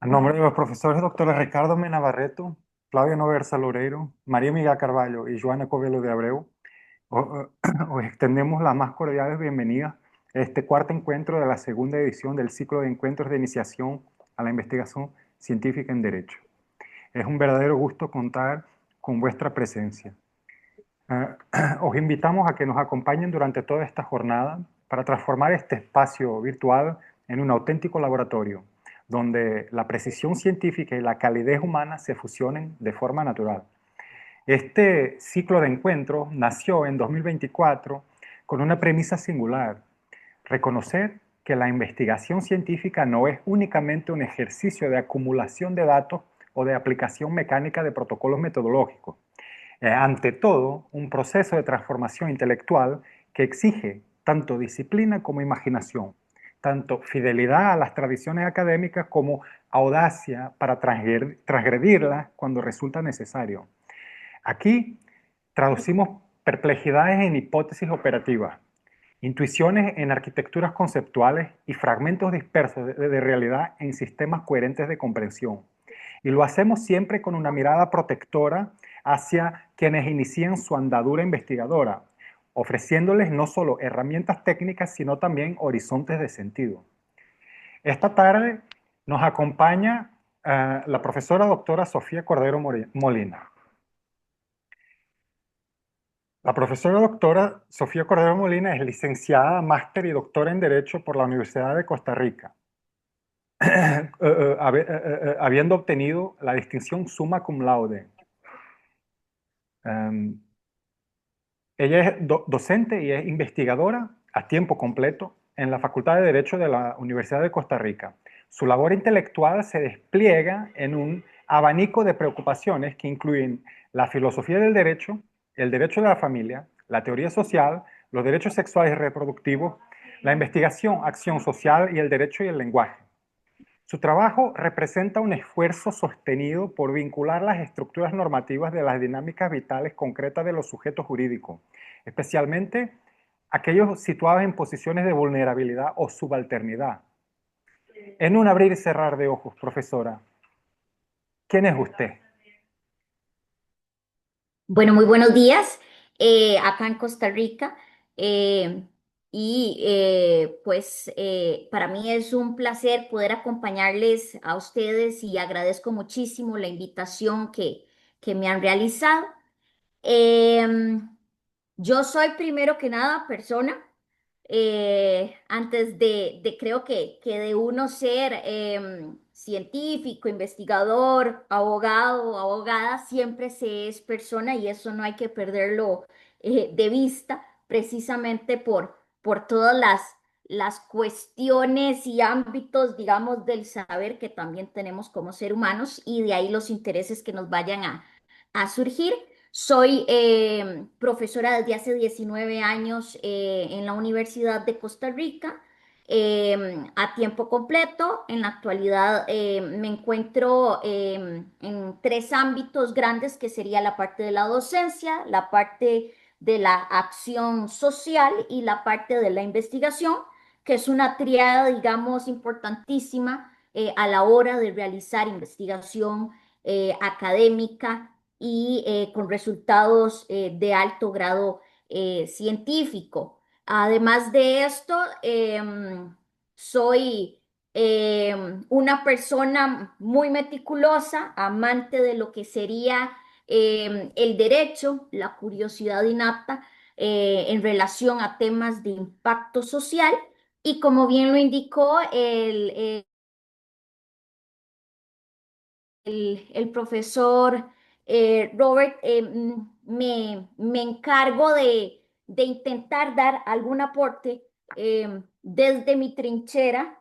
A nombre de los profesores doctores Ricardo Mena Barreto, Flavio Noversa Loureiro, María Miguel Carvalho y Joana Covelo de Abreu, os extendemos las más cordiales bienvenidas a este cuarto encuentro de la segunda edición del ciclo de encuentros de iniciación a la investigación científica en Derecho. Es un verdadero gusto contar con vuestra presencia. Os invitamos a que nos acompañen durante toda esta jornada para transformar este espacio virtual en un auténtico laboratorio, donde la precisión científica y la calidez humana se fusionen de forma natural. Este ciclo de encuentros nació en 2024 con una premisa singular: reconocer que la investigación científica no es únicamente un ejercicio de acumulación de datos o de aplicación mecánica de protocolos metodológicos. Ante todo, un proceso de transformación intelectual que exige tanto disciplina como imaginación, tanto fidelidad a las tradiciones académicas como audacia para transgredirlas cuando resulta necesario. Aquí traducimos perplejidades en hipótesis operativas, intuiciones en arquitecturas conceptuales y fragmentos dispersos de realidad en sistemas coherentes de comprensión. Y lo hacemos siempre con una mirada protectora hacia quienes inician su andadura investigadora, ofreciéndoles no solo herramientas técnicas, sino también horizontes de sentido. Esta tarde nos acompaña la profesora doctora Sofía Cordero Molina. La profesora doctora Sofía Cordero Molina es licenciada, máster y doctora en Derecho por la Universidad de Costa Rica, habiendo obtenido la distinción summa cum laude. Um, Ella es docente y es investigadora a tiempo completo en la Facultad de Derecho de la Universidad de Costa Rica. Su labor intelectual se despliega en un abanico de preocupaciones que incluyen la filosofía del derecho, el derecho de la familia, la teoría social, los derechos sexuales y reproductivos, la investigación, acción social y el derecho y el lenguaje. Su trabajo representa un esfuerzo sostenido por vincular las estructuras normativas de las dinámicas vitales concretas de los sujetos jurídicos, especialmente aquellos situados en posiciones de vulnerabilidad o subalternidad. En un abrir y cerrar de ojos, profesora, ¿quién es usted? Bueno, muy buenos días acá en Costa Rica. eh, para mí es un placer poder acompañarles a ustedes y agradezco muchísimo la invitación que me han realizado. Em, yo soy primero que nada persona, antes de creo que de uno ser científico, investigador, abogado, abogada, siempre se es persona y eso no hay que perderlo de vista precisamente por todas las cuestiones y ámbitos, digamos, del saber que también tenemos como ser humanos y de ahí los intereses que nos vayan a surgir. Soy profesora desde hace 19 años en la Universidad de Costa Rica a tiempo completo. En la actualidad me encuentro en tres ámbitos grandes que sería la parte de la docencia, la parte de la acción social y la parte de la investigación, que es una triada, digamos, importantísima a la hora de realizar investigación académica y con resultados de alto grado científico. Además de esto, soy una persona muy meticulosa, amante de lo que sería el derecho, la curiosidad innata en relación a temas de impacto social y como bien lo indicó el profesor Robert, me encargo de intentar dar algún aporte desde mi trinchera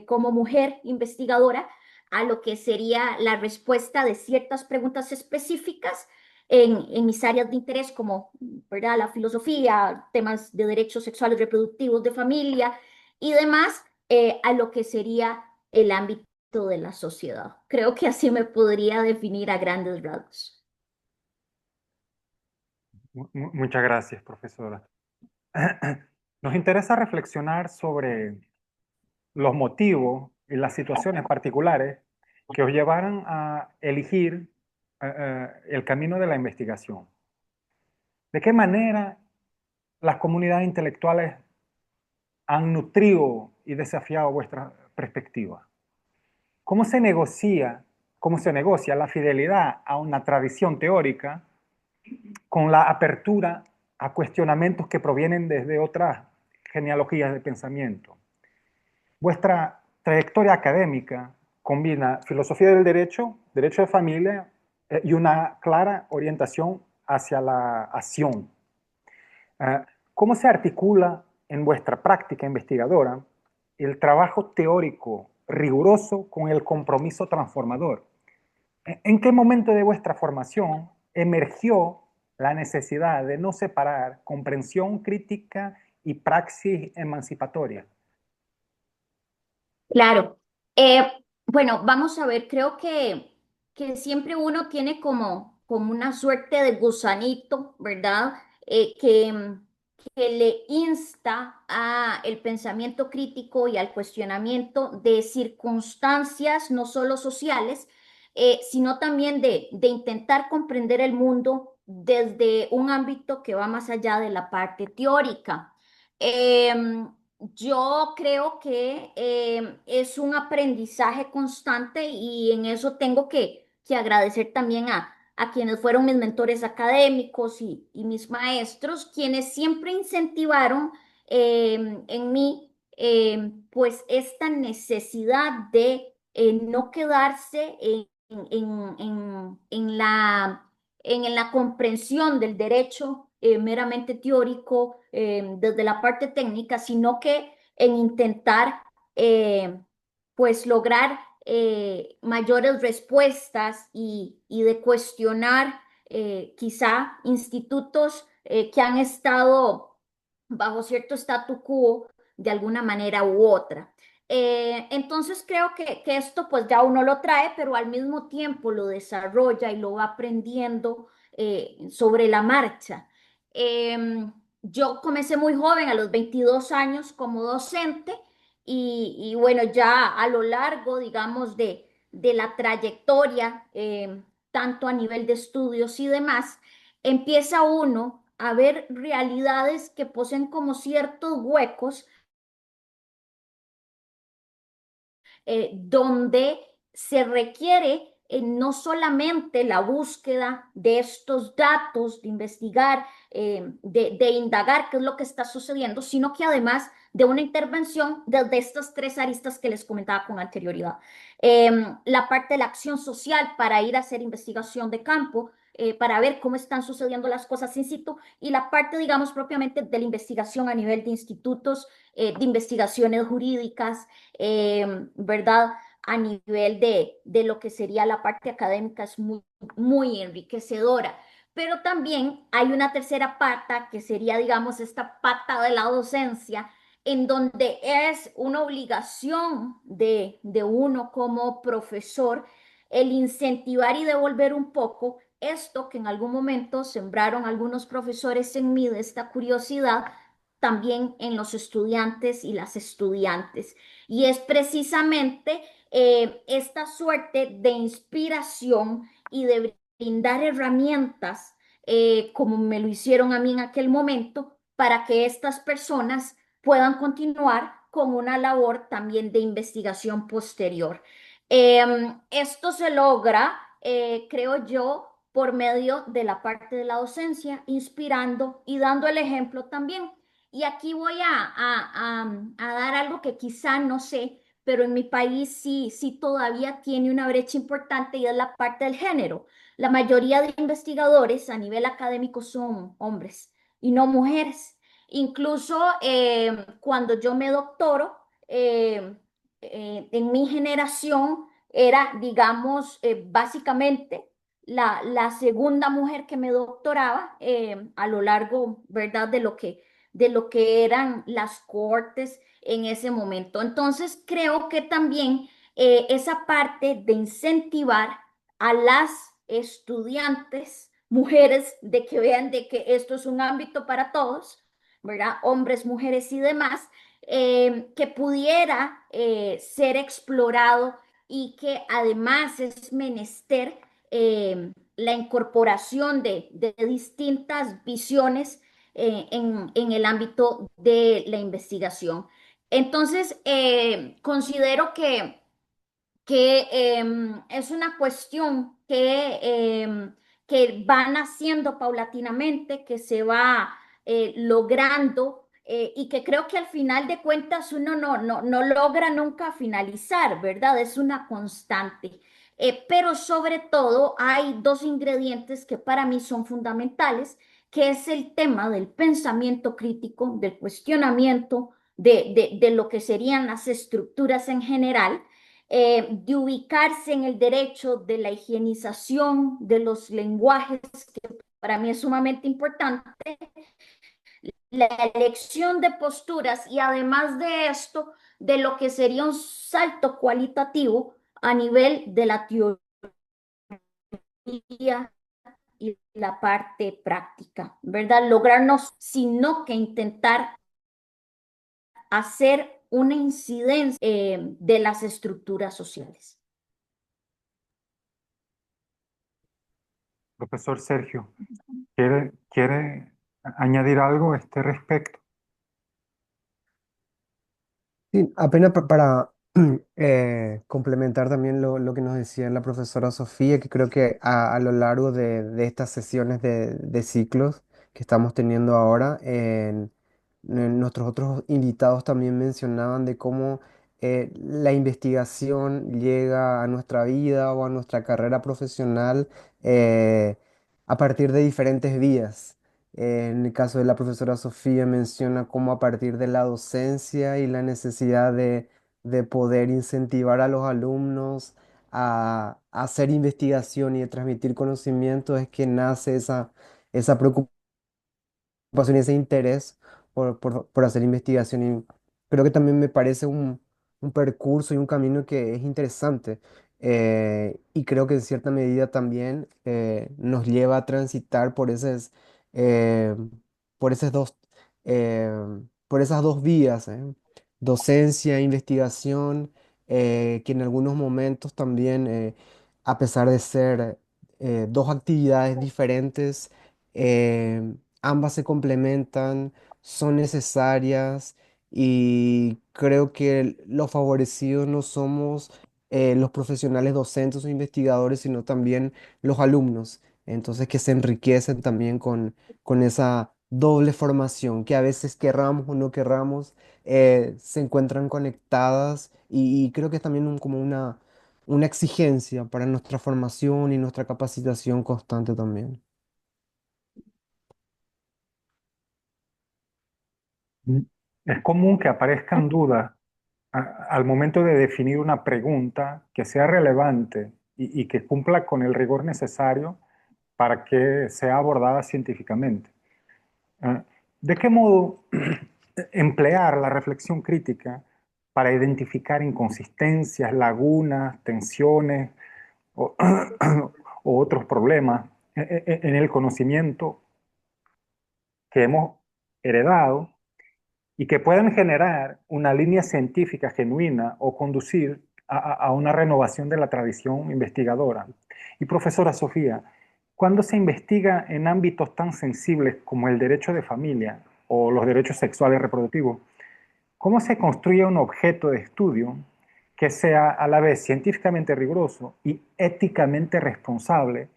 como mujer investigadora a lo que sería la respuesta de ciertas preguntas específicas en mis áreas de interés, como ¿verdad? La filosofía, temas de derechos sexuales reproductivos, de familia y demás, a lo que sería el ámbito de la sociedad. Creo que así me podría definir a grandes rasgos. Muchas gracias, profesora. Nos interesa reflexionar sobre los motivos y las situaciones particulares que os llevaron a elegir el camino de la investigación. ¿De qué manera las comunidades intelectuales han nutrido y desafiado vuestra perspectiva? ¿Cómo se negocia, cómo se negocia la fidelidad a una tradición teórica con la apertura a cuestionamientos que provienen desde otras genealogías de pensamiento? Vuestra trayectoria académica combina filosofía del derecho, derecho de familia y una clara orientación hacia la acción. ¿Cómo se articula en vuestra práctica investigadora el trabajo teórico riguroso con el compromiso transformador? ¿En qué momento de vuestra formación emergió la necesidad de no separar comprensión crítica y praxis emancipatoria? Claro. Eh, bueno, vamos a ver, creo que siempre uno tiene como una suerte de gusanito, ¿verdad? Que le insta a el pensamiento crítico y al cuestionamiento de circunstancias no solo sociales, sino también de intentar comprender el mundo desde un ámbito que va más allá de la parte teórica. Em, yo creo que es un aprendizaje constante y en eso tengo que agradecer también a quienes fueron mis mentores académicos y mis maestros, quienes siempre incentivaron en mí pues esta necesidad de no quedarse en la comprensión del derecho meramente teórico desde la parte técnica, sino que en intentar pues lograr mayores respuestas y de cuestionar quizá institutos que han estado bajo cierto statu quo de alguna manera u otra. Entonces creo que esto pues ya uno lo trae, pero al mismo tiempo lo desarrolla y lo va aprendiendo sobre la marcha. Yo comencé muy joven, a los 22 años, como docente y bueno, ya a lo largo, digamos, de la trayectoria, tanto a nivel de estudios y demás, empieza uno a ver realidades que poseen como ciertos huecos donde se requiere no solamente la búsqueda de estos datos, de investigar, de indagar qué es lo que está sucediendo, sino que además de una intervención desde estas tres aristas que les comentaba con anterioridad. La parte de la acción social para ir a hacer investigación de campo, para ver cómo están sucediendo las cosas in situ, y la parte, digamos, propiamente de la investigación a nivel de institutos, de investigaciones jurídicas, ¿verdad? A nivel de lo que sería la parte académica es muy enriquecedora. Pero también hay una tercera pata que sería, digamos, esta pata de la docencia, en donde es una obligación de uno como profesor el incentivar y devolver un poco esto que en algún momento sembraron algunos profesores en mí de esta curiosidad, también en los estudiantes y las estudiantes. Y es precisamente esta suerte de inspiración y de brindar herramientas, como me lo hicieron a mí en aquel momento, para que estas personas puedan continuar con una labor también de investigación posterior. Esto se logra, creo yo, por medio de la parte de la docencia, inspirando y dando el ejemplo también. Y aquí voy a dar algo que quizá no sé, pero en mi país sí todavía tiene una brecha importante y es la parte del género. La mayoría de investigadores a nivel académico son hombres y no mujeres. Incluso cuando yo me doctoro, en mi generación era, digamos, básicamente la segunda mujer que me doctoraba a lo largo, ¿verdad?, de lo que eran las cortes en ese momento. Entonces, creo que también esa parte de incentivar a las estudiantes, mujeres, de que vean de que esto es un ámbito para todos, ¿verdad? Hombres, mujeres y demás, que pudiera ser explorado y que además es menester la incorporación de distintas visiones en el ámbito de la investigación. Entonces, considero que es una cuestión que va naciendo paulatinamente, que se va logrando y que creo que al final de cuentas uno no logra nunca finalizar, ¿verdad? Es una constante. Pero sobre todo hay dos ingredientes que para mí son fundamentales, que es el tema del pensamiento crítico, del cuestionamiento de lo que serían las estructuras en general, de ubicarse en el derecho de la higienización de los lenguajes, que para mí es sumamente importante, la elección de posturas y además de esto, de lo que sería un salto cualitativo a nivel de la teoría y la parte práctica, ¿verdad? Lograrnos, sino que intentar hacer una incidencia de las estructuras sociales. Profesor Sergio, ¿quiere añadir algo a este respecto? Sí, apenas para complementar también lo que nos decía la profesora Sofía, que creo que a lo largo de estas sesiones de ciclos que estamos teniendo ahora, nuestros otros invitados también mencionaban de cómo la investigación llega a nuestra vida o a nuestra carrera profesional eh, a partir de diferentes vías. En el caso de la profesora Sofía menciona cómo a partir de la docencia y la necesidad de poder incentivar a los alumnos a hacer investigación y de transmitir conocimiento es que nace esa preocupación pasión y ese interés por hacer investigación. Y creo que también me parece un percurso y un camino que es interesante. Y creo que en cierta medida también nos lleva a transitar eh, por esas eh, por esas dos vías, docencia, investigación, que en algunos momentos también, a pesar de ser dos actividades diferentes, ambas se complementan, son necesarias y creo que los favorecidos no somos los profesionales docentes o investigadores, sino también los alumnos. Entonces que se enriquecen también con esa doble formación que a veces querramos o no querramos, se encuentran conectadas y creo que es también como una exigencia para nuestra formación y nuestra capacitación constante también. Mm. Es común que aparezcan dudas al momento de definir una pregunta que sea relevante y que cumpla con el rigor necesario para que sea abordada científicamente. Eh, ¿De qué modo emplear la reflexión crítica para identificar inconsistencias, lagunas, tensiones o, o otros problemas en el conocimiento que hemos heredado y que puedan generar una línea científica genuina o conducir a una renovación de la tradición investigadora? Y profesora Sofía, cuando se investiga en ámbitos tan sensibles como el derecho de familia o los derechos sexuales reproductivos, ¿cómo se construye un objeto de estudio que sea a la vez científicamente riguroso y éticamente responsable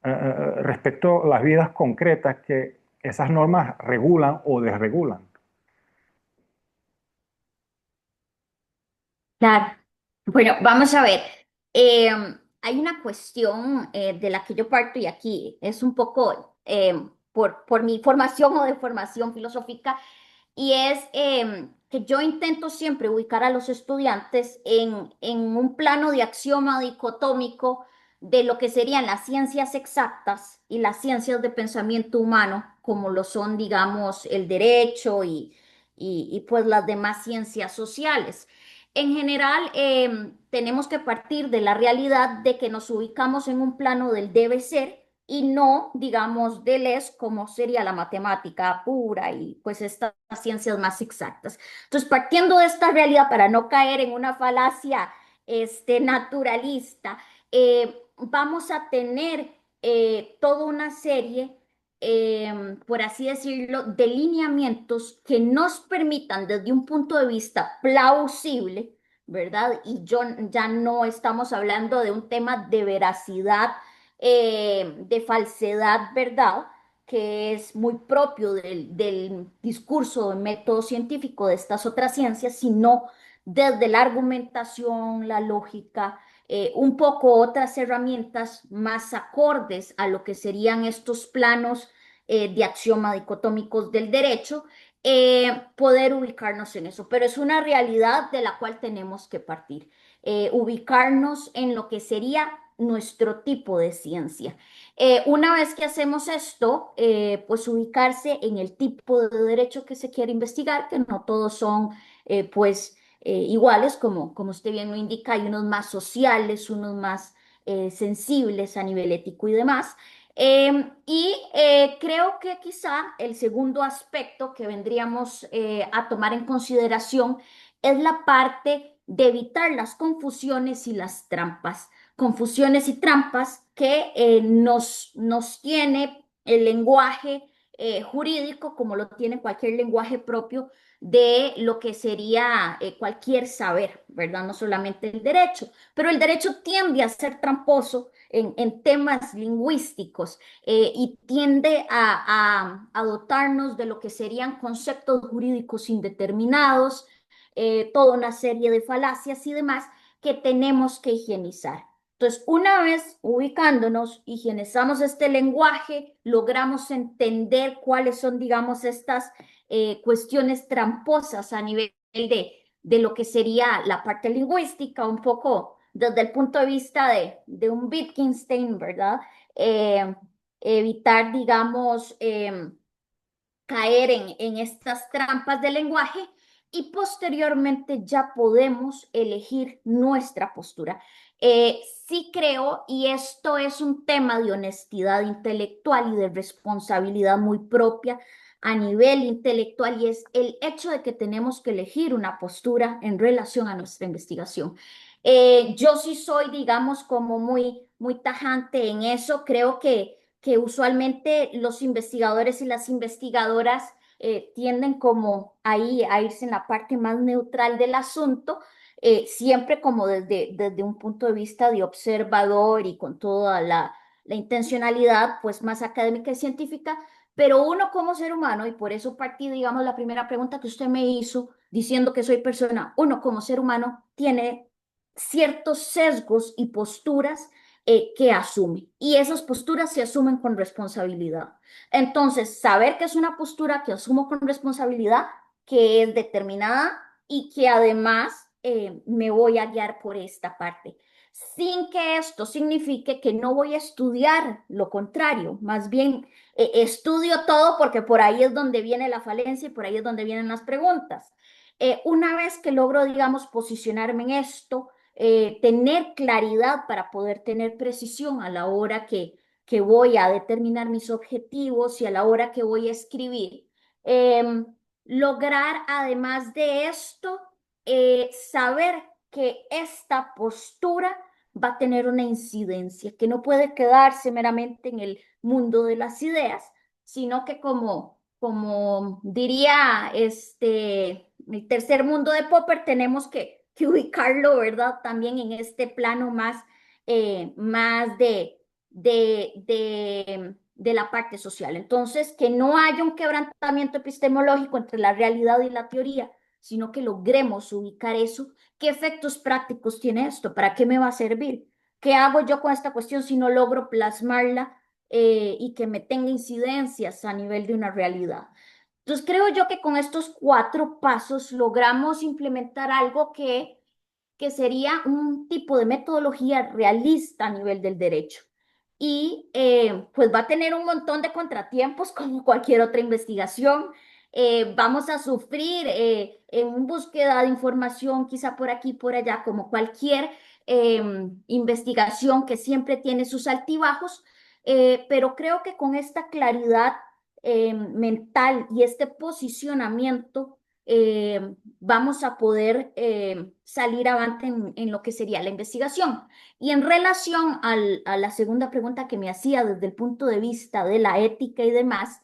respecto a las vidas concretas que esas normas regulan o desregulan? Claro. Bueno, vamos a ver. Eh, Hay una cuestión de la que yo parto y aquí es un poco por mi formación o de formación filosófica y es que yo intento siempre ubicar a los estudiantes en un plano de axioma dicotómico de lo que serían las ciencias exactas y las ciencias de pensamiento humano, como lo son, digamos, el derecho y pues las demás ciencias sociales. En general, tenemos que partir de la realidad de que nos ubicamos en un plano del debe ser, y no, digamos, Deleuze como sería la matemática pura y pues estas ciencias más exactas. Entonces, partiendo de esta realidad, para no caer en una falacia naturalista, vamos a tener toda una serie, por así decirlo, de lineamientos que nos permitan desde un punto de vista plausible, ¿verdad? Y ya no estamos hablando de un tema de veracidad, de falsedad, ¿verdad? Que es muy propio del discurso, del método científico de estas otras ciencias, sino desde la argumentación, la lógica, un poco otras herramientas más acordes a lo que serían estos planos de axioma dicotómicos del derecho, poder ubicarnos en eso. Pero es una realidad de la cual tenemos que partir, ubicarnos en lo que sería nuestro tipo de ciencia. Una vez que hacemos esto, pues ubicarse en el tipo de derecho que se quiere investigar, que no todos son, pues, iguales, como usted bien lo indica, hay unos más sociales, unos más sensibles a nivel ético y demás. Creo que quizá el segundo aspecto que vendríamos a tomar en consideración es la parte de evitar las confusiones y las trampas. Confusiones y trampas que nos tiene el lenguaje jurídico, como lo tiene cualquier lenguaje propio de lo que sería cualquier saber, ¿verdad? No solamente el derecho, pero el derecho tiende a ser tramposo en temas lingüísticos, y tiende a dotarnos de lo que serían conceptos jurídicos indeterminados, toda una serie de falacias y demás que tenemos que higienizar. Entonces, una vez ubicándonos, higienizamos este lenguaje, logramos entender cuáles son, digamos, estas cuestiones tramposas a nivel de lo que sería la parte lingüística, un poco desde el punto de vista de un Wittgenstein, ¿verdad? Eh, evitar, digamos, caer en estas trampas del lenguaje y posteriormente ya podemos elegir nuestra postura. Sí creo, y esto es un tema de honestidad intelectual y de responsabilidad muy propia a nivel intelectual, y es el hecho de que tenemos que elegir una postura en relación a nuestra investigación. Yo sí soy, digamos, como muy tajante en eso. Creo que usualmente los investigadores y las investigadoras tienden como ahí a irse en la parte más neutral del asunto, siempre como desde un punto de vista de observador y con toda la intencionalidad pues más académica y científica, pero uno como ser humano, y por eso partí, digamos, la primera pregunta que usted me hizo diciendo que soy persona, uno como ser humano tiene ciertos sesgos y posturas que asume. Y esas posturas se asumen con responsabilidad. Entonces, saber que es una postura que asumo con responsabilidad, que es determinada y que además me voy a guiar por esta parte, sin que esto signifique que no voy a estudiar lo contrario, más bien estudio todo porque por ahí es donde viene la falencia y por ahí es donde vienen las preguntas. Una vez que logro, digamos, posicionarme en esto, tener claridad para poder tener precisión a la hora que voy a determinar mis objetivos y a la hora que voy a escribir. Eh, Lograr, además de esto, saber que esta postura va a tener una incidencia, que no puede quedarse meramente en el mundo de las ideas, sino que como diría el tercer mundo de Popper, tenemos que ubicarlo, ¿verdad? También en este plano más de la parte social. Entonces, que no haya un quebrantamiento epistemológico entre la realidad y la teoría, sino que logremos ubicar eso. ¿Qué efectos prácticos tiene esto? ¿Para qué me va a servir? ¿Qué hago yo con esta cuestión si no logro plasmarla y que me tenga incidencias a nivel de una realidad? Entonces, creo yo que con estos cuatro pasos logramos implementar algo que sería un tipo de metodología realista a nivel del derecho. Y pues va a tener un montón de contratiempos como cualquier otra investigación. Vamos a sufrir en búsqueda de información, quizá por aquí, por allá, como cualquier investigación que siempre tiene sus altibajos, pero creo que con esta claridad mental y este posicionamiento vamos a poder salir avante en lo que sería la investigación. Y en relación a la segunda pregunta que me hacía desde el punto de vista de la ética y demás,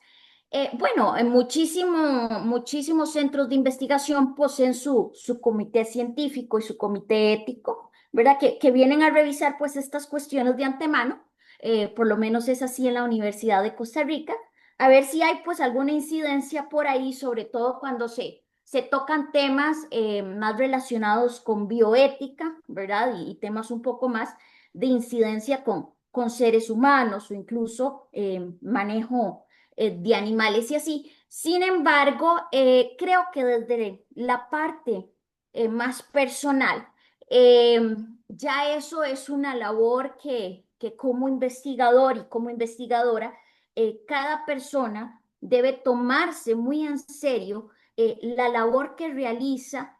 bueno, en muchísimos centros de investigación poseen su comité científico y su comité ético, ¿verdad? Que vienen a revisar pues estas cuestiones de antemano, por lo menos es así en la Universidad de Costa Rica, a ver si hay pues alguna incidencia por ahí, sobre todo cuando se tocan temas más relacionados con bioética, ¿verdad? Y temas un poco más de incidencia con seres humanos o incluso manejo de animales y así. Sin embargo, creo que desde la parte más personal, ya eso es una labor que como investigador y como investigadora, cada persona debe tomarse muy en serio la labor que realiza,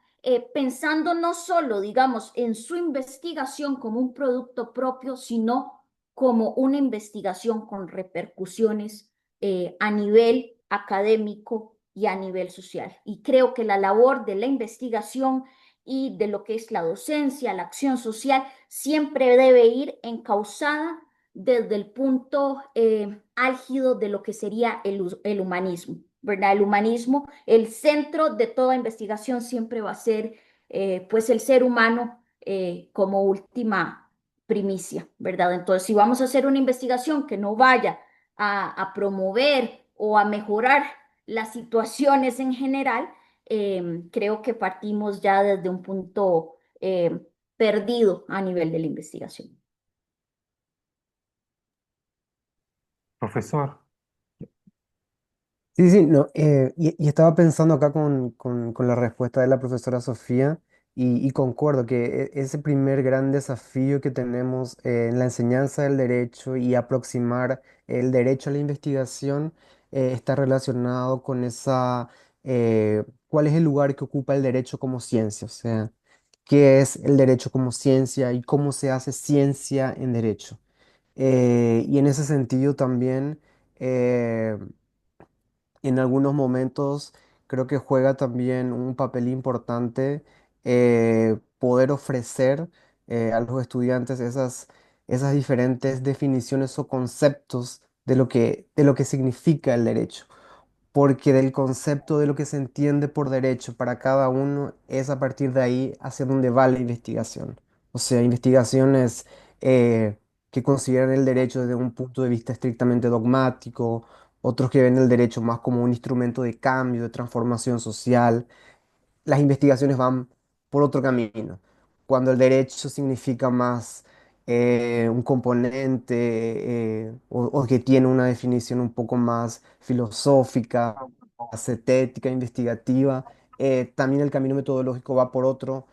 pensando no solo, digamos, en su investigación como un producto propio, sino como una investigación con repercusiones a nivel académico y a nivel social. Y creo que la labor de la investigación y de lo que es la docencia, la acción social, siempre debe ir encauzada desde el punto álgido de lo que sería el humanismo, ¿verdad? El humanismo, el centro de toda investigación siempre va a ser pues el ser humano como última primicia, ¿verdad? Entonces, si vamos a hacer una investigación que no vaya a promover o a mejorar las situaciones en general, creo que partimos ya desde un punto perdido a nivel de la investigación. Profesor, Sí, sí, no, y estaba pensando acá con la respuesta de la profesora Sofía y concuerdo que ese primer gran desafío que tenemos en la enseñanza del derecho y aproximar el derecho a la investigación está relacionado con cuál es el lugar que ocupa el derecho como ciencia, o sea, qué es el derecho como ciencia y cómo se hace ciencia en derecho. Y en ese sentido también... eh, en algunos momentos creo que juega también un papel importante poder ofrecer a los estudiantes esas diferentes definiciones o conceptos de lo que significa el derecho, porque del concepto de lo que se entiende por derecho para cada uno es a partir de ahí hacia donde va la investigación. O sea, investigaciones que consideran el derecho desde un punto de vista estrictamente dogmático, otros que ven el derecho más como un instrumento de cambio, de transformación social. Las investigaciones van por otro camino. Cuando el derecho significa más un componente o que tiene una definición un poco más filosófica, estética, investigativa, también el camino metodológico va por otra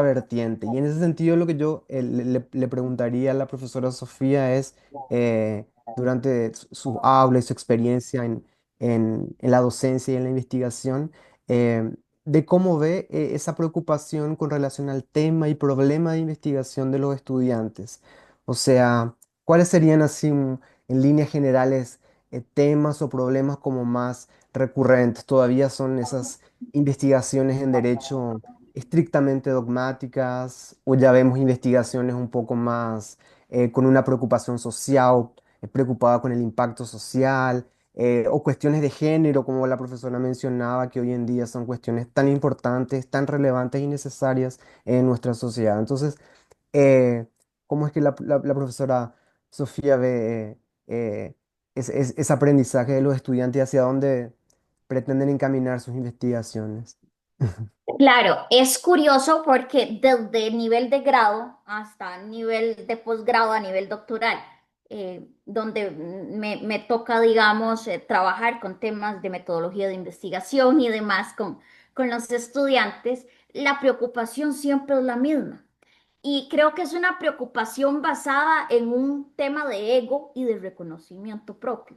vertiente. Y en ese sentido lo que yo le preguntaría a la profesora Sofía es, durante su aula y su experiencia en la docencia y en la investigación, eh, de cómo ve esa preocupación con relación al tema y problema de investigación de los estudiantes. O sea, ¿cuáles serían así en líneas generales temas o problemas como más recurrentes? ¿Todavía son esas investigaciones en derecho estrictamente dogmáticas o ya vemos investigaciones un poco más con una preocupación social, preocupada con el impacto social? O cuestiones de género, como la profesora mencionaba, que hoy en día son cuestiones tan importantes, tan relevantes y necesarias en nuestra sociedad. Entonces, eh, ¿cómo es que la profesora Sofía ve ese aprendizaje de los estudiantes y hacia dónde pretenden encaminar sus investigaciones? Claro, es curioso porque desde nivel de grado hasta nivel de posgrado, a nivel doctoral, donde me toca, digamos, trabajar con temas de metodología de investigación y demás con los estudiantes, la preocupación siempre es la misma. Y creo que es una preocupación basada en un tema de ego y de reconocimiento propio.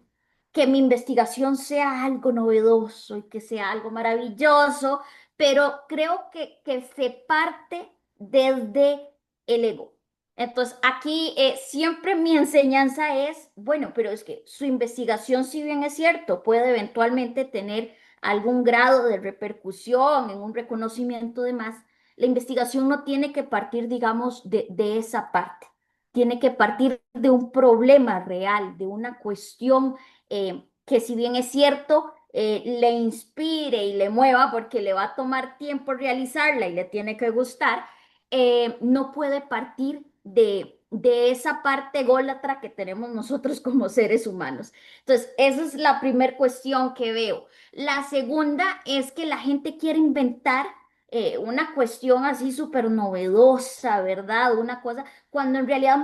Que mi investigación sea algo novedoso y que sea algo maravilloso, pero creo que se parte desde el ego. Entonces, aquí siempre mi enseñanza es, bueno, pero es que su investigación, si bien es cierto, puede eventualmente tener algún grado de repercusión en un reconocimiento de más, la investigación no tiene que partir, digamos, de esa parte. Tiene que partir de un problema real, de una cuestión que si bien es cierto, le inspire y le mueva porque le va a tomar tiempo realizarla y le tiene que gustar, no puede partir de esa parte ególatra que tenemos nosotros como seres humanos. Entonces, esa es la primera cuestión que veo. La segunda es que la gente quiere inventar una cuestión así súper novedosa, ¿verdad? Una cosa, cuando en realidad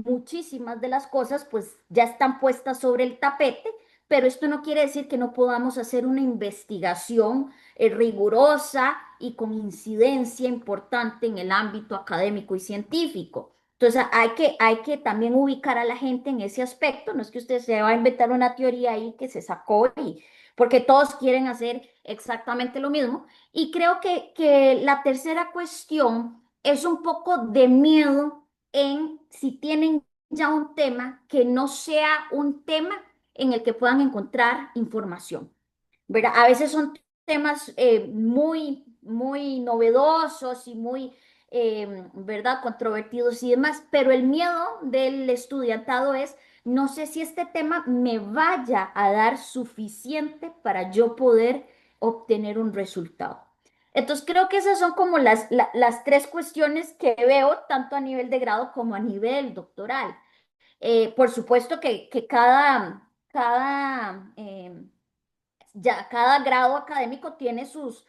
muchísimas de las cosas pues ya están puestas sobre el tapete, pero esto no quiere decir que no podamos hacer una investigación rigurosa y con incidencia importante en el ámbito académico y científico. Entonces hay que también ubicar a la gente en ese aspecto. No es que usted se va a inventar una teoría ahí que se sacó y porque todos quieren hacer exactamente lo mismo. Y creo que la tercera cuestión es un poco de miedo en si tienen ya un tema que no sea un tema en el que puedan encontrar información. ¿Verdad? A veces son temas muy novedosos y muy, ¿verdad?, controvertidos y demás, pero el miedo del estudiantado es, no sé si este tema me vaya a dar suficiente para yo poder obtener un resultado. Entonces creo que esas son como las tres cuestiones que veo tanto a nivel de grado como a nivel doctoral. Por supuesto que ya cada grado académico tiene sus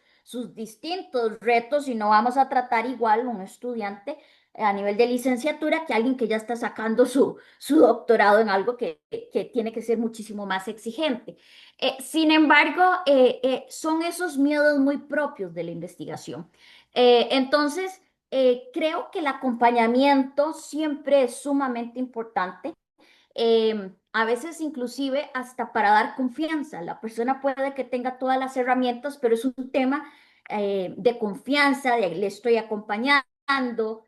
distintos retos y no vamos a tratar igual un estudiante a nivel de licenciatura que alguien que ya está sacando su doctorado en algo que tiene que ser muchísimo más exigente. Sin embargo, son esos miedos muy propios de la investigación. Entonces, creo que el acompañamiento siempre es sumamente importante, a veces inclusive hasta para dar confianza. La persona puede que tenga todas las herramientas, pero es un tema de confianza, de le estoy acompañando,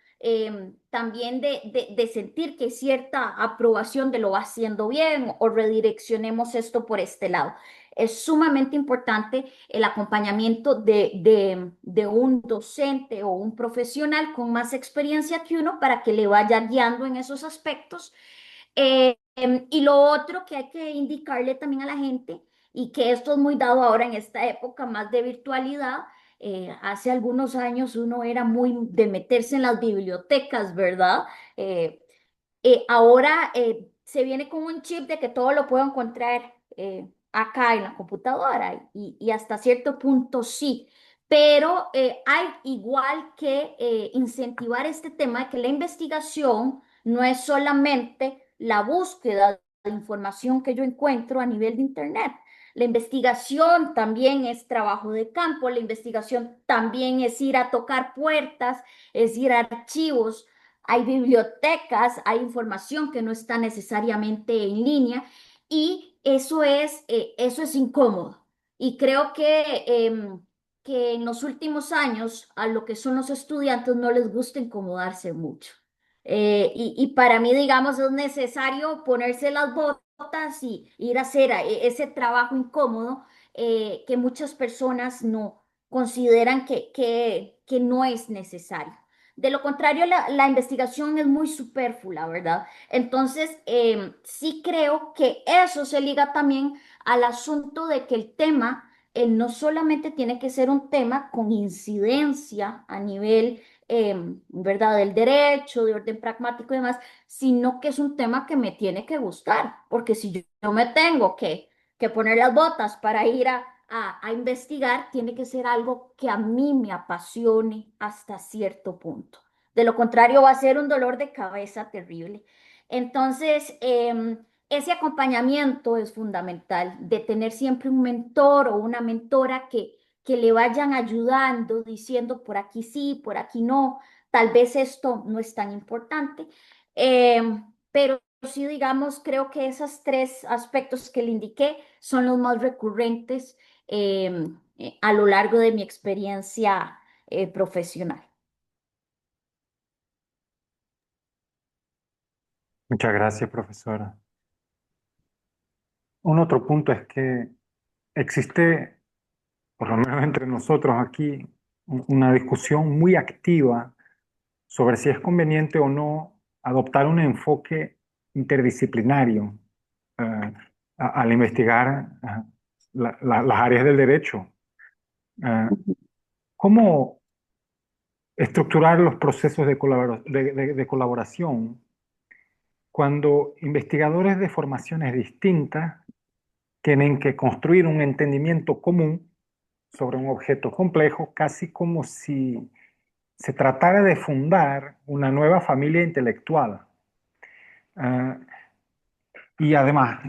también de sentir que hay cierta aprobación de lo va haciendo bien o redireccionemos esto por este lado. Es sumamente importante el acompañamiento de un docente o un profesional con más experiencia que uno para que le vaya guiando en esos aspectos. Y lo otro que hay que indicarle también a la gente, y que esto es muy dado ahora en esta época más de virtualidad, hace algunos años uno era muy de meterse en las bibliotecas, ¿verdad? Ahora se viene con un chip de que todo lo puedo encontrar acá en la computadora y hasta cierto punto sí, pero hay igual que incentivar este tema de que la investigación no es solamente la búsqueda de información que yo encuentro a nivel de Internet. La investigación también es trabajo de campo, la investigación también es ir a tocar puertas, es ir a archivos, hay bibliotecas, hay información que no está necesariamente en línea y eso es incómodo. Y creo que en los últimos años a lo que son los estudiantes no les gusta incomodarse mucho. Y para mí, digamos, es necesario ponerse las botas y ir a hacer ese trabajo incómodo que muchas personas no consideran que no es necesario. De lo contrario, la investigación es muy superflua, ¿verdad? Entonces, sí creo que eso se liga también al asunto de que el tema no solamente tiene que ser un tema con incidencia a nivel, ¿verdad?, del derecho, de orden pragmático y demás, sino que es un tema que me tiene que gustar, porque si yo me tengo que poner las botas para ir a investigar, tiene que ser algo que a mí me apasione hasta cierto punto. De lo contrario, va a ser un dolor de cabeza terrible. Entonces, ese acompañamiento es fundamental, de tener siempre un mentor o una mentora que le vayan ayudando, diciendo por aquí sí, por aquí no, tal vez esto no es tan importante. Pero sí, digamos, creo que esos tres aspectos que le indiqué son los más recurrentes a lo largo de mi experiencia profesional. Muchas gracias, profesora. Un otro punto es que existe, por lo menos entre nosotros aquí, una discusión muy activa sobre si es conveniente o no adoptar un enfoque interdisciplinario eh, al investigar las áreas del derecho. Eh, ¿Cómo estructurar los procesos de colaboración cuando investigadores de formaciones distintas tienen que construir un entendimiento común sobre un objeto complejo, casi como si se tratara de fundar una nueva familia intelectual? Uh, y además,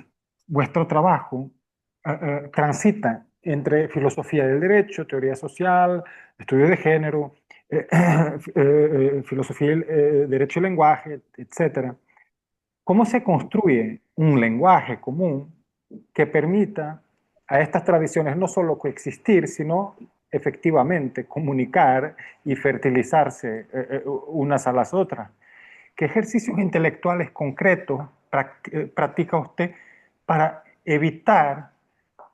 vuestro trabajo transita entre filosofía del derecho, teoría social, estudio de género, filosofía del derecho y lenguaje, etcétera. ¿Cómo se construye un lenguaje común que permita a estas tradiciones no solo coexistir, sino efectivamente comunicar y fertilizarse unas a las otras? ¿Qué ejercicios intelectuales concretos practica usted para evitar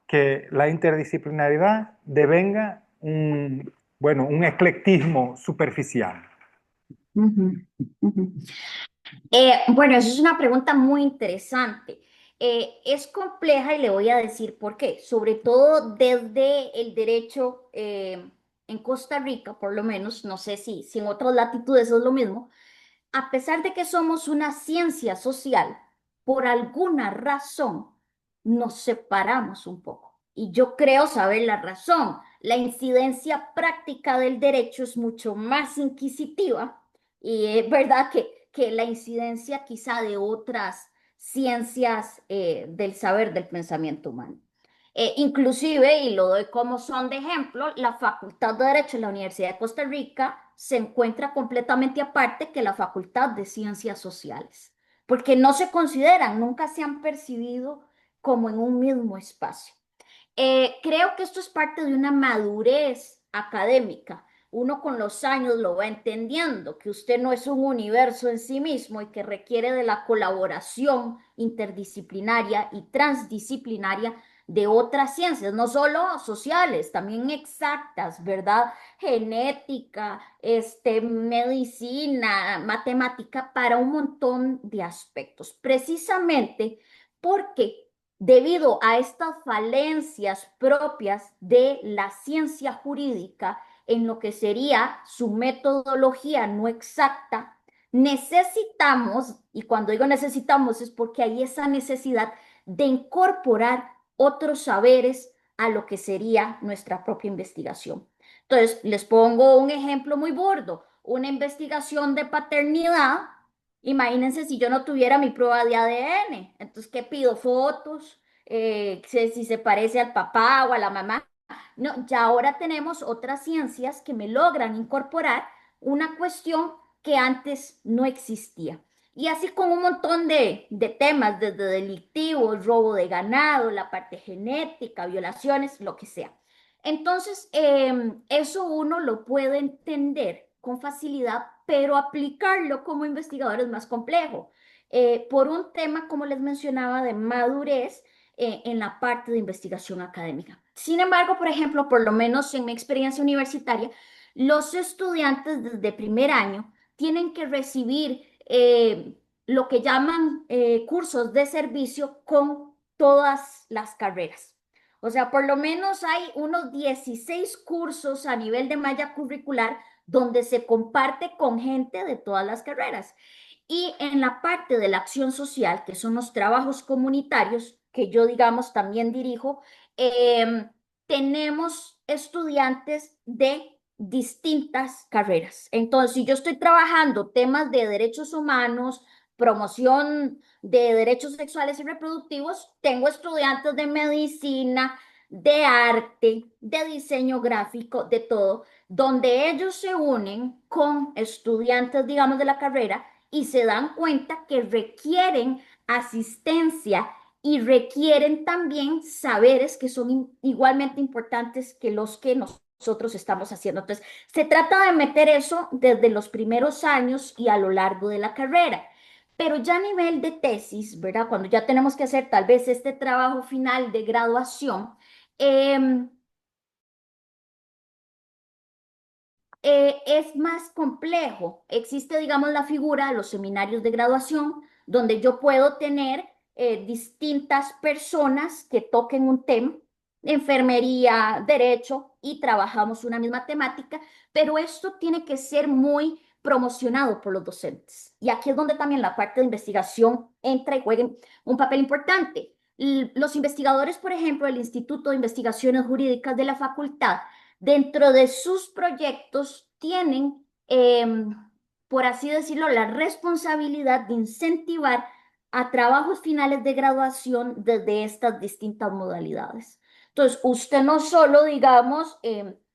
que la interdisciplinaridad devenga un eclectismo superficial? Ujú, ujú. Bueno, eso es una pregunta muy interesante. Es compleja y le voy a decir por qué. Sobre todo desde el derecho en Costa Rica, por lo menos, no sé si en otras latitudes es lo mismo. A pesar de que somos una ciencia social, por alguna razón nos separamos un poco. Y yo creo saber la razón. La incidencia práctica del derecho es mucho más inquisitiva y es verdad que la incidencia quizá de otras ciencias del saber del pensamiento humano. Inclusive, y lo doy como son de ejemplo, la Facultad de Derecho de la Universidad de Costa Rica se encuentra completamente aparte que la Facultad de Ciencias Sociales, porque no se consideran, nunca se han percibido como en un mismo espacio. Creo que esto es parte de una madurez académica. Uno con los años lo va entendiendo, que usted no es un universo en sí mismo y que requiere de la colaboración interdisciplinaria y transdisciplinaria de otras ciencias, no solo sociales, también exactas, ¿verdad? Genética, medicina, matemática, para un montón de aspectos, precisamente porque debido a estas falencias propias de la ciencia jurídica en lo que sería su metodología no exacta, necesitamos, y cuando digo necesitamos es porque hay esa necesidad de incorporar otros saberes a lo que sería nuestra propia investigación. Entonces, les pongo un ejemplo muy burdo, una investigación de paternidad. Imagínense si yo no tuviera mi prueba de ADN. Entonces, ¿qué pido? Fotos, si se parece al papá o a la mamá. No, ya ahora tenemos otras ciencias que me logran incorporar una cuestión que antes no existía. Y así con un montón de temas, desde delictivos, robo de ganado, la parte genética, violaciones, lo que sea. Entonces, eso uno lo puede entender con facilidad, pero aplicarlo como investigador es más complejo. Por un tema, como les mencionaba, de madurez en la parte de investigación académica. Sin embargo, por ejemplo, por lo menos en mi experiencia universitaria, los estudiantes desde primer año tienen que recibir lo que llaman cursos de servicio con todas las carreras. O sea, por lo menos hay unos 16 cursos a nivel de malla curricular donde se comparte con gente de todas las carreras. Y en la parte de la acción social, que son los trabajos comunitarios, que yo, digamos, también dirijo, tenemos estudiantes de distintas carreras. Entonces, si yo estoy trabajando temas de derechos humanos, promoción de derechos sexuales y reproductivos, tengo estudiantes de medicina, de arte, de diseño gráfico, de todo, donde ellos se unen con estudiantes, digamos, de la carrera y se dan cuenta que requieren asistencia y requieren también saberes que son igualmente importantes que los que nosotros estamos haciendo. Entonces, se trata de meter eso desde los primeros años y a lo largo de la carrera. Pero ya a nivel de tesis, ¿verdad? Cuando ya tenemos que hacer tal vez este trabajo final de graduación, em, es más complejo. Existe, digamos, la figura de los seminarios de graduación, donde yo puedo tener distintas personas que toquen un tema, enfermería, derecho, y trabajamos una misma temática, pero esto tiene que ser muy promocionado por los docentes. Y aquí es donde también la parte de investigación entra y juega un papel importante. Los investigadores, por ejemplo, del Instituto de Investigaciones Jurídicas de la facultad, dentro de sus proyectos tienen, por así decirlo, la responsabilidad de incentivar a trabajos finales de graduación desde estas distintas modalidades. Entonces, usted no solo, digamos,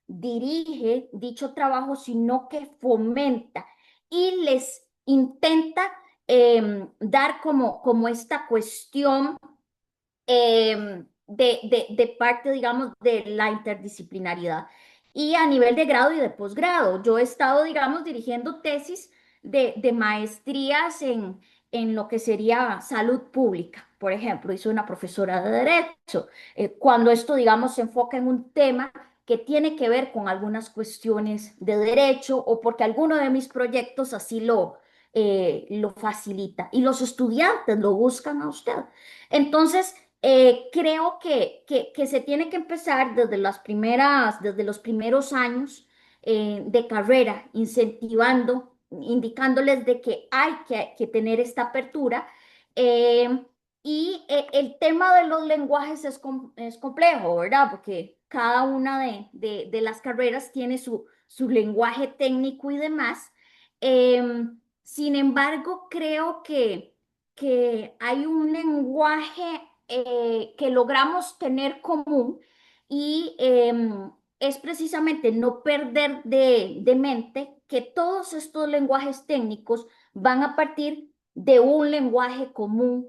dirige dicho trabajo, sino que fomenta y les intenta dar como esta cuestión de parte, digamos, de la interdisciplinariedad. Y a nivel de grado y de posgrado, yo he estado, digamos, dirigiendo tesis de maestrías en lo que sería salud pública. Por ejemplo, hice una profesora de derecho. Cuando esto, digamos, se enfoca en un tema que tiene que ver con algunas cuestiones de derecho o porque alguno de mis proyectos así lo facilita y los estudiantes lo buscan a usted. Entonces, creo que se tiene que empezar desde los primeros años de carrera, incentivando, indicándoles de que hay que tener esta apertura. eh, el tema de los lenguajes es complejo, ¿verdad? Porque cada una de las carreras tiene su lenguaje técnico y demás. Sin embargo, creo que hay un lenguaje que logramos tener común y es precisamente no perder de mente que todos estos lenguajes técnicos van a partir de un lenguaje común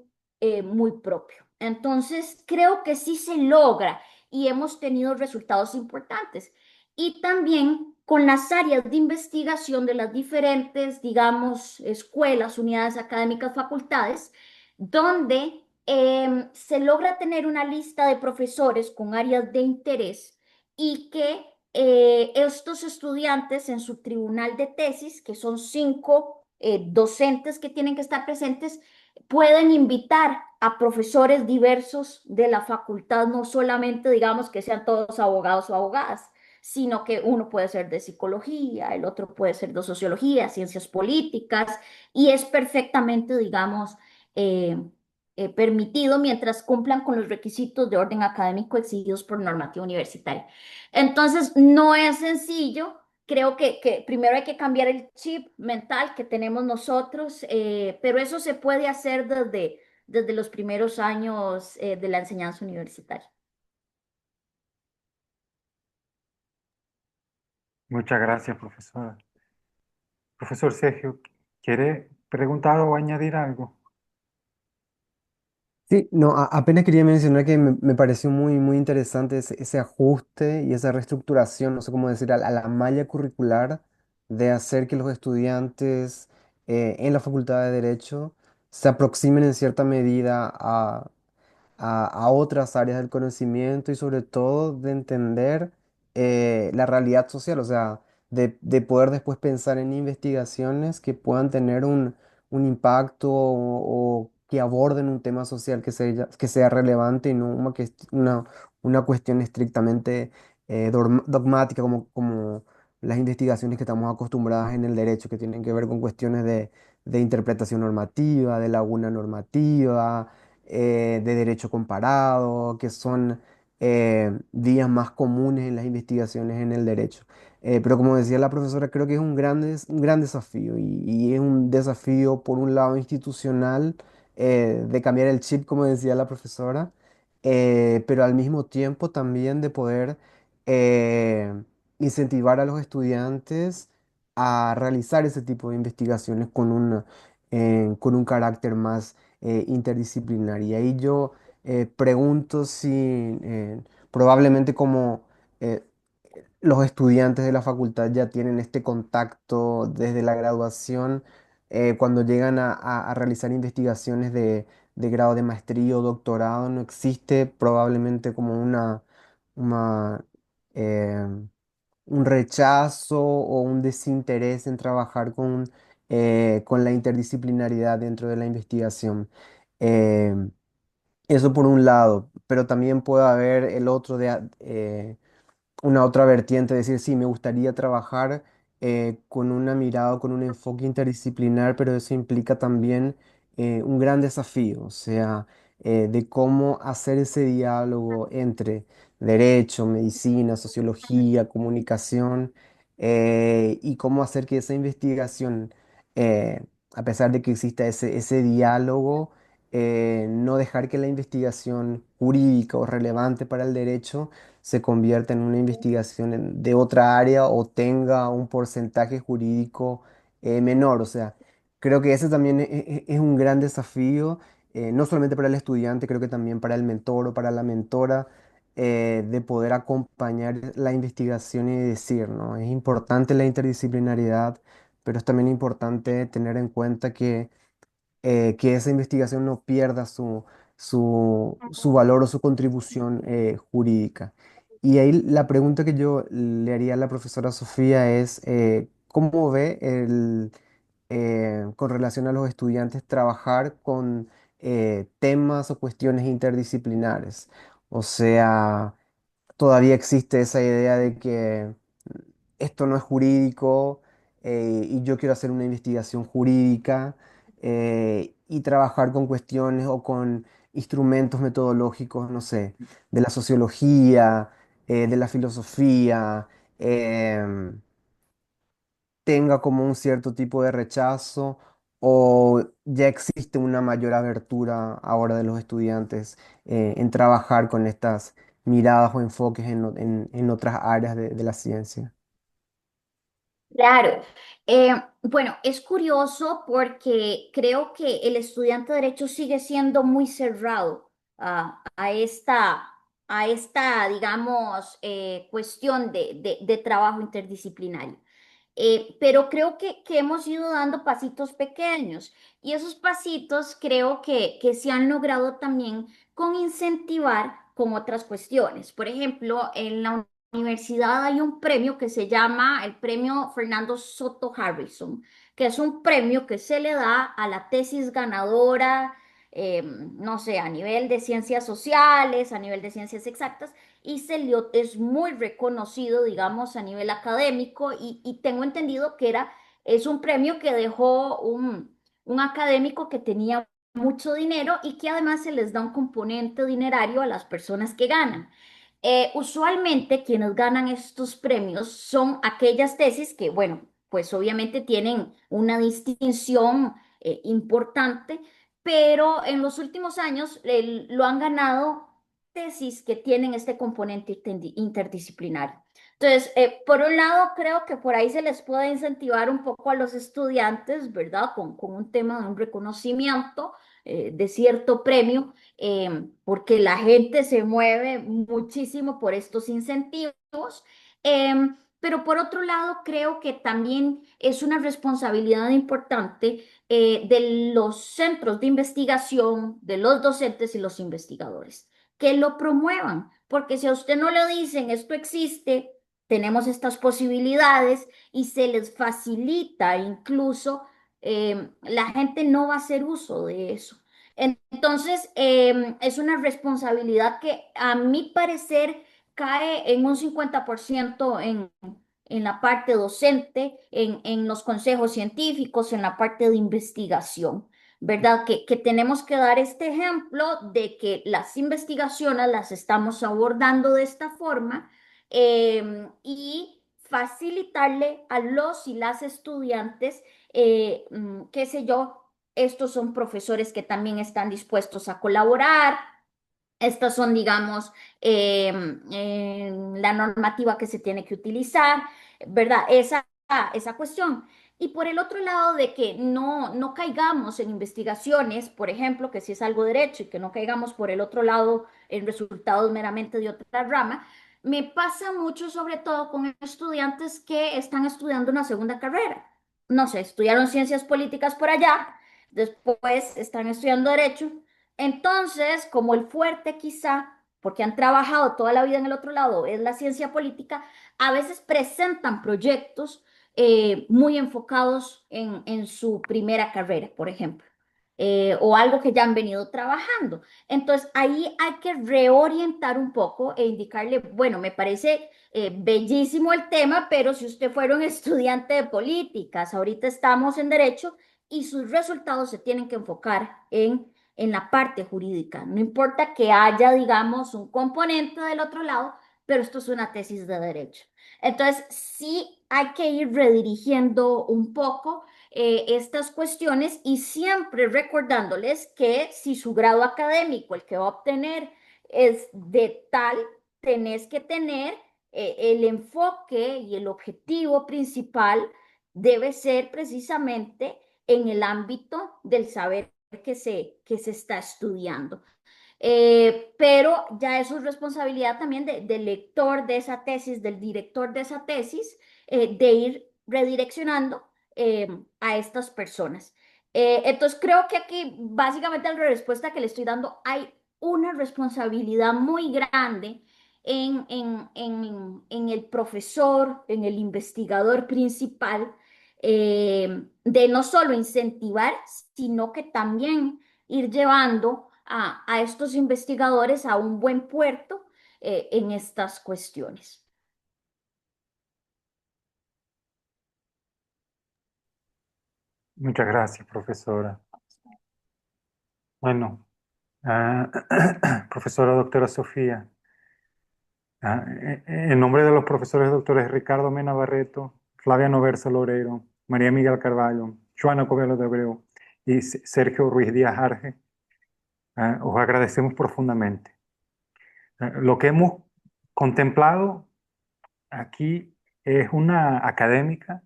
muy propio. Entonces, creo que sí se logra y hemos tenido resultados importantes. Y también con las áreas de investigación de las diferentes, digamos, escuelas, unidades académicas, facultades, donde se logra tener una lista de profesores con áreas de interés y que estos estudiantes en su tribunal de tesis, que son 5 docentes que tienen que estar presentes, pueden invitar a profesores diversos de la facultad, no solamente digamos que sean todos abogados o abogadas, sino que uno puede ser de psicología, el otro puede ser de sociología, ciencias políticas, y es perfectamente, digamos, eh, permitido mientras cumplan con los requisitos de orden académico exigidos por normativa universitaria. Entonces, no es sencillo. Creo que primero hay que cambiar el chip mental que tenemos nosotros, pero eso se puede hacer desde los primeros años de la enseñanza universitaria. Muchas gracias, profesora. Profesor Sergio, ¿quiere preguntar o añadir algo? Sí, no, apenas quería mencionar que me pareció muy, muy interesante ese ajuste y esa reestructuración, no sé cómo decir, a la malla curricular de hacer que los estudiantes en la Facultad de Derecho se aproximen en cierta medida a otras áreas del conocimiento y sobre todo de entender la realidad social, o sea, de poder después pensar en investigaciones que puedan tener un impacto o que aborden un tema social que sea relevante y no una cuestión estrictamente dogmática como las investigaciones que estamos acostumbradas en el derecho, que tienen que ver con cuestiones de interpretación normativa, de laguna normativa, de derecho comparado, que son vías más comunes en las investigaciones en el derecho. Pero como decía la profesora, creo que es un gran desafío y es un desafío por un lado institucional de cambiar el chip, como decía la profesora, pero al mismo tiempo también de poder eh, incentivar a los estudiantes a realizar ese tipo de investigaciones con un carácter más interdisciplinar. Y ahí yo pregunto si probablemente como eh, los estudiantes de la facultad ya tienen este contacto desde la graduación, cuando llegan a realizar investigaciones de grado de maestría o doctorado, no existe probablemente como una, eh, un rechazo o un desinterés en trabajar con la interdisciplinaridad dentro de la investigación. Eh, Eso por un lado, pero también puede haber el otro una otra vertiente, decir, sí, me gustaría trabajar con una mirada, con un enfoque interdisciplinar, pero eso implica también un gran desafío, o sea, de cómo hacer ese diálogo entre derecho, medicina, sociología, comunicación, y cómo hacer que esa investigación, eh, a pesar de que exista ese diálogo, no dejar que la investigación jurídica o relevante para el derecho se convierta en una investigación de otra área o tenga un porcentaje jurídico menor. O sea, creo que ese también es un gran desafío, no solamente para el estudiante, creo que también para el mentor o para la mentora, de poder acompañar la investigación y decir, ¿no? Es importante la interdisciplinaridad, pero es también importante tener en cuenta que esa investigación no pierda su valor o su contribución jurídica. Y ahí la pregunta que yo le haría a la profesora Sofía es, ¿cómo ve con relación a los estudiantes trabajar con temas o cuestiones interdisciplinares? O sea, todavía existe esa idea de que esto no es jurídico, y yo quiero hacer una investigación jurídica, y trabajar con cuestiones o con instrumentos metodológicos, no sé, de la sociología, de la filosofía, em, tenga como un cierto tipo de rechazo, o ya existe una mayor abertura ahora de los estudiantes en trabajar con estas miradas o enfoques en otras áreas de la ciencia. Claro. Bueno, es curioso porque creo que el estudiante de Derecho sigue siendo muy cerrado a esta, digamos, cuestión de trabajo interdisciplinario. Pero creo que hemos ido dando pasitos pequeños y esos pasitos creo que se han logrado también con incentivar con otras cuestiones. Por ejemplo, en la universidad hay un premio que se llama el Premio Fernando Soto Harrison, que es un premio que se le da a la tesis ganadora, no sé, a nivel de ciencias sociales, a nivel de ciencias exactas, y Celiot es muy reconocido, digamos, a nivel académico y tengo entendido que es un premio que dejó un académico que tenía mucho dinero y que además se les da un componente dinerario a las personas que ganan. Usualmente quienes ganan estos premios son aquellas tesis que, bueno, pues obviamente tienen una distinción importante, pero en los últimos años lo han ganado tesis que tienen este componente interdisciplinario. Entonces, por un lado, creo que por ahí se les puede incentivar un poco a los estudiantes, ¿verdad? Con un tema de un reconocimiento de cierto premio, porque la gente se mueve muchísimo por estos incentivos. Pero por otro lado, creo que también es una responsabilidad importante de los centros de investigación, de los docentes y los investigadores que lo promuevan, porque si a usted no le dicen esto existe, tenemos estas posibilidades y se les facilita incluso, la gente no va a hacer uso de eso. Entonces, es una responsabilidad que a mi parecer cae en un 50% en la parte docente, en los consejos científicos, en la parte de investigación. ¿Verdad? Que tenemos que dar este ejemplo de que las investigaciones las estamos abordando de esta forma, y facilitarle a los y las estudiantes, qué sé yo, estos son profesores que también están dispuestos a colaborar. Estas son, digamos, la normativa que se tiene que utilizar, ¿verdad? Esa cuestión. Y por el otro lado, de que no caigamos en investigaciones, por ejemplo, que si es algo derecho y que no caigamos por el otro lado en resultados meramente de otra rama, me pasa mucho, sobre todo con estudiantes que están estudiando una segunda carrera. no sé, estudiaron ciencias políticas por allá, después están estudiando derecho. Entonces, como el fuerte quizá, porque han trabajado toda la vida en el otro lado, es la ciencia política, a veces presentan proyectos muy enfocados en su primera carrera, por ejemplo, o algo que ya han venido trabajando. Entonces, ahí hay que reorientar un poco e indicarle, bueno, me parece bellísimo el tema, pero si usted fuera un estudiante de políticas, ahorita estamos en derecho y sus resultados se tienen que enfocar en la parte jurídica. No importa que haya, digamos, un componente del otro lado, pero esto es una tesis de derecho. Entonces, sí hay que ir redirigiendo un poco estas cuestiones y siempre recordándoles que si su grado académico, el que va a obtener, es de tal, tenés que tener el enfoque y el objetivo principal debe ser precisamente en el ámbito del saber que se está estudiando. Pero ya es su responsabilidad también del lector de esa tesis, del director de esa tesis, de ir redireccionando a estas personas. Entonces creo que aquí básicamente la respuesta que le estoy dando, hay una responsabilidad muy grande en el profesor, en el investigador principal, de no solo incentivar, sino que también ir llevando a estos investigadores a un buen puerto en estas cuestiones. Muchas gracias, profesora. Bueno, profesora doctora Sofía, en nombre de los profesores doctores Ricardo Mena Barreto, Flavia Noversa Loreiro, María Miguel Carballo, Joana Covelo de Abreu y Sergio Ruiz Díaz Arge, os agradecemos profundamente. Lo que hemos contemplado aquí es una académica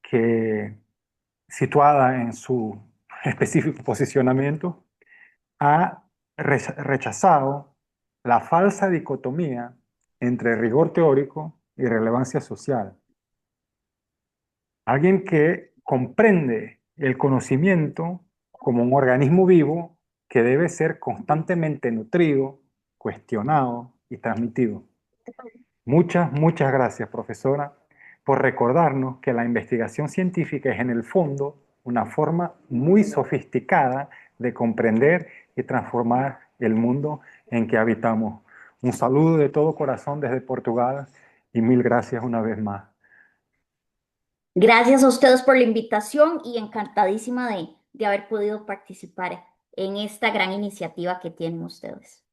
que, situada en su específico posicionamiento, ha rechazado la falsa dicotomía entre rigor teórico y relevancia social. Alguien que comprende el conocimiento como un organismo vivo que debe ser constantemente nutrido, cuestionado y transmitido. Muchas gracias, profesora, por recordarnos que la investigación científica es en el fondo una forma muy sofisticada de comprender y transformar el mundo en que habitamos. Un saludo de todo corazón desde Portugal y mil gracias una vez más. Gracias a ustedes por la invitación y encantadísima de haber podido participar en esta gran iniciativa que tienen ustedes.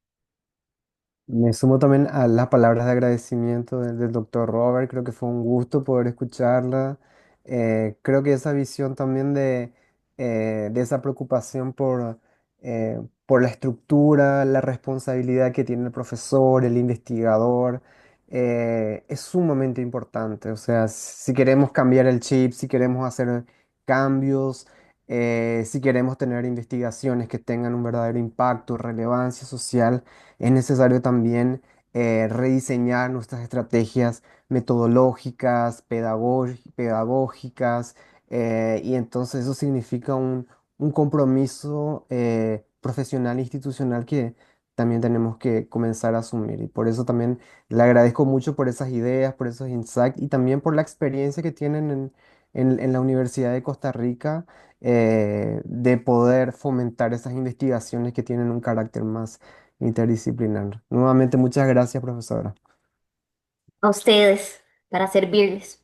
Me sumo también a las palabras de agradecimiento del doctor Robert. Creo que fue un gusto poder escucharla. Creo que esa visión también de esa preocupación por la estructura, la responsabilidad que tiene el profesor, el investigador, es sumamente importante. O sea, si queremos cambiar el chip, si queremos hacer cambios, si queremos tener investigaciones que tengan un verdadero impacto, relevancia social, es necesario también rediseñar nuestras estrategias metodológicas, pedagógicas, y entonces eso significa un compromiso profesional e institucional que también tenemos que comenzar a asumir. Y por eso también le agradezco mucho por esas ideas, por esos insights y también por la experiencia que tienen en la Universidad de Costa Rica, de poder fomentar esas investigaciones que tienen un carácter más interdisciplinar. Nuevamente, muchas gracias, profesora. A ustedes, para servirles.